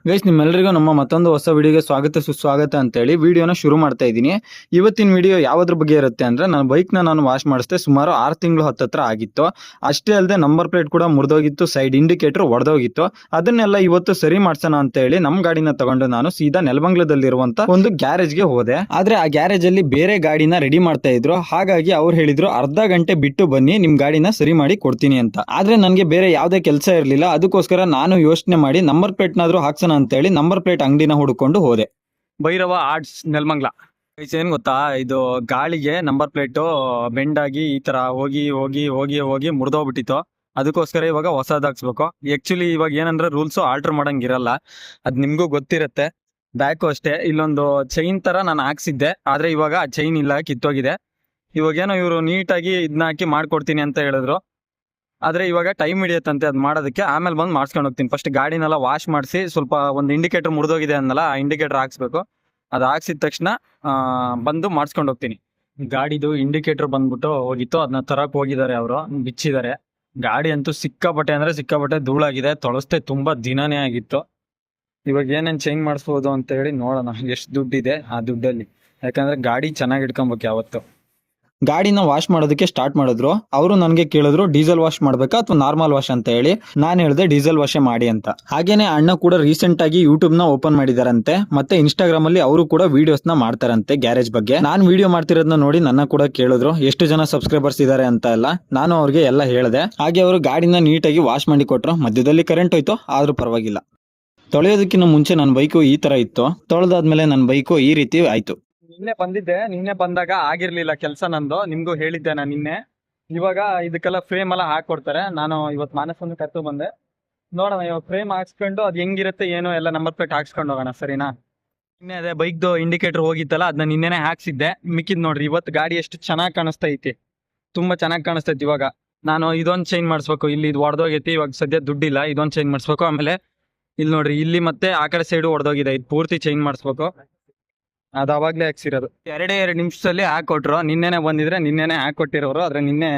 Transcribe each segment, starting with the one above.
Guys, ನಿಮ್ಮೆಲ್ಲರಿಗೂ ನಮ್ಮ ಮತ್ತೊಂದು ಹೊಸ ವಿಡಿಯೋಗೆ ಸ್ವಾಗತ ಸುಸ್ವಾಗತ ಅಂತೇಳಿ ವಿಡಿಯೋನ ಶುರು ಮಾಡ್ತಾ ಇದ್ದೀನಿ. ಇವತ್ತಿನ ವಿಡಿಯೋ ಯಾವುದ್ರ ಬಗ್ಗೆ ಇರುತ್ತೆ ಅಂದ್ರೆ, ನನ್ನ ಬೈಕ್ನ ನಾನು ವಾಶ್ ಮಾಡಿಸ್ದೆ ಸುಮಾರು 6 ತಿಂಗಳು ಹತ್ತತ್ರ ಆಗಿತ್ತು. ಅಷ್ಟೇ ಅಲ್ಲದೆ ನಂಬರ್ ಪ್ಲೇಟ್ ಕೂಡ ಮುರಿದೋಗಿತ್ತು, ಸೈಡ್ ಇಂಡಿಕೇಟರ್ ಒಡೆದೋಗಿತ್ತು. ಅದನ್ನೆಲ್ಲ ಇವತ್ತು ಸರಿ ಮಾಡ್ಸೋಣ ಅಂತ ಹೇಳಿ ನಮ್ಮ ಗಾಡಿನ ತಗೊಂಡು ನಾನು ಸೀದಾ ನೆಲಮಂಗಲದಲ್ಲಿರುವಂತ ಒಂದು ಗ್ಯಾರೇಜ್ಗೆ ಹೋದೆ. ಆದ್ರೆ ಆ ಗ್ಯಾರೇಜ್ ಅಲ್ಲಿ ಬೇರೆ ಗಾಡಿನ ರೆಡಿ ಮಾಡ್ತಾ ಇದ್ರು. ಹಾಗಾಗಿ ಅವ್ರು ಹೇಳಿದ್ರು ಅರ್ಧ ಗಂಟೆ ಬಿಟ್ಟು ಬನ್ನಿ, ನಿಮ್ ಗಾಡಿನ ಸರಿ ಮಾಡಿ ಕೊಡ್ತೀನಿ ಅಂತ. ಆದ್ರೆ ನನಗೆ ಬೇರೆ ಯಾವುದೇ ಕೆಲಸ ಇರಲಿಲ್ಲ. ಅದಕ್ಕೋಸ್ಕರ ನಾನು ಯೋಚನೆ ಮಾಡಿ ನಂಬರ್ ಪ್ಲೇಟ್ ನಾದ್ರೂ ಹಾಕ್ಸೋಣ ಅಂತೇಳಿ ನಂಬರ್ ಪ್ಲೇಟ್ ಅಂಗಡಿನ ಹುಡುಕೊಂಡು ಹೋದೆ. ಭೈರವ ಆರ್ಟ್ಸ್ ನೆಲಮಂಗಲ. ಏನ್ ಗೊತ್ತಾ, ಇದು ಗಾಳಿಗೆ ನಂಬರ್ ಪ್ಲೇಟ್ ಬೆಂಡ್ ಆಗಿ ಈ ತರ ಹೋಗಿ ಹೋಗಿ ಹೋಗಿ ಹೋಗಿ ಮುರಿದೋಗ್ಬಿಟ್ಟಿತ್ತು. ಅದಕ್ಕೋಸ್ಕರ ಇವಾಗ ಹೊಸದ್ ಹಾಕ್ಸ್ಬೇಕು. ಆಕ್ಚುಲಿ ಇವಾಗ ಏನಂದ್ರೆ ರೂಲ್ಸ್ ಆಲ್ಟರ್ ಮಾಡಂಗಿರಲ್ಲ, ಅದ್ ನಿಮ್ಗೂ ಗೊತ್ತಿರುತ್ತೆ. ಬ್ಯಾಕು ಅಷ್ಟೇ, ಇಲ್ಲೊಂದು ಚೈನ್ ತರ ನಾನು ಹಾಕ್ಸಿದ್ದೆ, ಆದ್ರೆ ಇವಾಗ ಆ ಚೈನ್ ಇಲ್ಲ, ಕಿತ್ತೋಗಿದೆ. ಇವಾಗೇನೋ ಇವರು ನೀಟಾಗಿ ಇದನ್ನ ಹಾಕಿ ಮಾಡ್ಕೊಡ್ತೀನಿ ಅಂತ ಹೇಳಿದ್ರು. ಆದ್ರೆ ಇವಾಗ ಟೈಮ್ ಹಿಡಿಯುತ್ತಂತೆ ಅದ್ ಮಾಡೋದಕ್ಕೆ. ಆಮೇಲೆ ಬಂದು ಮಾಡ್ಸ್ಕೊಂಡು ಹೋಗ್ತೀನಿ. ಫಸ್ಟ್ ಗಾಡಿನೆಲ್ಲ ವಾಶ್ ಮಾಡಿಸಿ, ಸ್ವಲ್ಪ ಒಂದು ಇಂಡಿಕೇಟರ್ ಮುರಿದೋಗಿದೆ ಅನ್ನಲ್ಲ, ಆ ಇಂಡಿಕೇಟರ್ ಹಾಕ್ಸ್ಬೇಕು. ಅದು ಹಾಕ್ಸಿದ ತಕ್ಷಣ ಬಂದು ಮಾಡಿಸ್ಕೊಂಡು ಹೋಗ್ತೀನಿ. ಗಾಡಿದು ಇಂಡಿಕೇಟರ್ ಬಂದ್ಬಿಟ್ಟು ಹೋಗಿತ್ತು, ಅದನ್ನ ತರಕ್ ಹೋಗಿದ್ದಾರೆ ಅವರು, ಬಿಚ್ಚಿದ್ದಾರೆ. ಗಾಡಿ ಅಂತೂ ಸಿಕ್ಕಾಪಟ್ಟೆ ಅಂದ್ರೆ ಸಿಕ್ಕಾಪಟ್ಟೆ ಧೂಳಾಗಿದೆ, ತೊಳಸ್ತೆ ತುಂಬಾ ದಿನನೇ ಆಗಿತ್ತು. ಇವಾಗ ಏನೇನ್ ಚೇಂಜ್ ಮಾಡಿಸ್ಬೋದು ಅಂತ ಹೇಳಿ ನೋಡೋಣ ಎಷ್ಟು ದುಡ್ಡಿದೆ ಆ ದುಡ್ಡಲ್ಲಿ. ಯಾಕಂದ್ರೆ ಗಾಡಿ ಚೆನ್ನಾಗಿ ಇಟ್ಕೊಬೇಕು ಯಾವತ್ತು. ಗಾಡಿನ ವಾಶ್ ಮಾಡೋದಕ್ಕೆ ಸ್ಟಾರ್ಟ್ ಮಾಡಿದ್ರು. ಅವರು ನನಗೆ ಕೇಳಿದ್ರು ಡೀಸೆಲ್ ವಾಶ್ ಮಾಡ್ಬೇಕಾ ಅಥವಾ ನಾರ್ಮಲ್ ವಾಶ್ ಅಂತ ಹೇಳಿ. ನಾನು ಹೇಳಿದೆ ಡೀಸೆಲ್ ವಾಶೇ ಮಾಡಿ ಅಂತ. ಹಾಗೇನೆ ಅಣ್ಣ ಕೂಡ ರೀಸೆಂಟ್ ಆಗಿ ಯೂಟ್ಯೂಬ್ ನ ಓಪನ್ ಮಾಡಿದಾರಂತೆ, ಮತ್ತೆ ಇನ್ಸ್ಟಾಗ್ರಾಮ್ ಅಲ್ಲಿ ಅವರು ಕೂಡ ವಿಡಿಯೋಸ್ ನ ಮಾಡ್ತಾರಂತೆ ಗ್ಯಾರೇಜ್ ಬಗ್ಗೆ. ನಾನು ವಿಡಿಯೋ ಮಾಡ್ತಿರೋದನ್ನ ನೋಡಿ ನನ್ನ ಕೂಡ ಕೇಳಿದ್ರು ಎಷ್ಟು ಜನ ಸಬ್ಸ್ಕ್ರೈಬರ್ಸ್ ಇದಾರೆ ಅಂತ ಎಲ್ಲ. ನಾನು ಅವ್ರಿಗೆ ಎಲ್ಲ ಹೇಳಿದೆ. ಹಾಗೆ ಅವರು ಗಾಡಿನ ನೀಟಾಗಿ ವಾಶ್ ಮಾಡಿ ಕೊಟ್ರು. ಮಧ್ಯದಲ್ಲಿ ಕರೆಂಟ್ ಹೋಯ್ತು, ಆದ್ರೂ ಪರವಾಗಿಲ್ಲ. ತೊಳೆಯೋದಕ್ಕಿಂತ ಮುಂಚೆ ನನ್ನ ಬೈಕು ಈ ತರ ಇತ್ತು, ತೊಳೆದಾದ್ಮೇಲೆ ನನ್ನ ಬೈಕು ಈ ರೀತಿ ಆಯ್ತು. ನಿನ್ನೆ ಬಂದಿದ್ದೆ, ನಿನ್ನೆ ಬಂದಾಗ ಆಗಿರ್ಲಿಲ್ಲ ಕೆಲಸ ನಂದು, ನಿಮ್ಗೂ ಹೇಳಿದ್ದೆ ನಾನು ನಿನ್ನೆ. ಇವಾಗ ಇದಕ್ಕೆಲ್ಲ ಫ್ರೇಮ್ ಎಲ್ಲ ಹಾಕೊಡ್ತಾರೆ. ನಾನು ಇವತ್ತು ಮಾನಸನ್ನು ಕರ್ತು ಬಂದೆ. ನೋಡೋಣ ಇವಾಗ ಫ್ರೇಮ್ ಹಾಕ್ಸ್ಕೊಂಡು ಅದು ಹೆಂಗಿರುತ್ತೆ ಏನೋ ಎಲ್ಲ ನಂಬರ್ ಪ್ಲೇಟ್ ಹಾಕ್ಸ್ಕೊಂಡು ಹೋಗೋಣ, ಸರಿನಾ? ನಿನ್ನೆ ಅದೇ ಬೈಕ್ದು ಇಂಡಿಕೇಟರ್ ಹೋಗಿತ್ತಲ್ಲ, ಅದನ್ನ ನಿನ್ನೆನೆ ಹಾಕ್ಸಿದ್ದೆ. ಮಿಕ್ಕಿದ್ ನೋಡ್ರಿ ಇವತ್ತು ಗಾಡಿ ಎಷ್ಟು ಚೆನ್ನಾಗಿ ಕಾಣಿಸ್ತೈತಿ, ತುಂಬಾ ಚೆನ್ನಾಗಿ ಕಾಣಿಸ್ತೈತಿ. ಇವಾಗ ನಾನು ಇದೊಂದು ಚೇಂಜ್ ಮಾಡಿಸ್ಬೇಕು, ಇಲ್ಲಿ ಇದು ಒಡೆದೋಗೈತಿ. ಇವಾಗ ಸದ್ಯ ದುಡ್ಡಿಲ್ಲ, ಇದೊಂದು ಚೇಂಜ್ ಮಾಡಿಸ್ಬೇಕು. ಆಮೇಲೆ ಇಲ್ಲಿ ನೋಡ್ರಿ, ಇಲ್ಲಿ ಮತ್ತೆ ಆ ಕಡೆ ಸೈಡು ಒಡೆದೋಗಿದೆ, ಇದು ಪೂರ್ತಿ ಚೇಂಜ್ ಮಾಡಿಸ್ಬೇಕು. ಅದು ಅವಾಗ್ಲೇ ಹಾಕ್ಸಿರೋದು. 2 ನಿಮಿಷದಲ್ಲಿ ಹಾಕೊಟ್ರು. ನಿನ್ನೆನೆ ಬಂದಿದ್ರೆ ನಿನ್ನೆನೆ ಹಾಕೊಟ್ಟಿರೋರು, ಆದ್ರೆ ನಿನ್ನೆ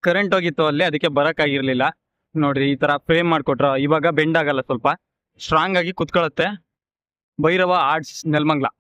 ಕರೆಂಟ್ ಹೋಗಿತ್ತು ಅಲ್ಲಿ, ಅದಕ್ಕೆ ಬರಕ್ಕಾಗಿರ್ಲಿಲ್ಲ. ನೋಡ್ರಿ ಈ ತರ ಫ್ರೇಮ್ ಮಾಡ್ಕೊಟ್ರು. ಇವಾಗ ಬೆಂಡ್ ಆಗಲ್ಲ, ಸ್ವಲ್ಪ ಸ್ಟ್ರಾಂಗ್ ಆಗಿ ಕುತ್ಕೊಳ್ಳುತ್ತೆ. ಭೈರವ ಆರ್ಟ್ಸ್ ನೆಲಮಂಗಲ.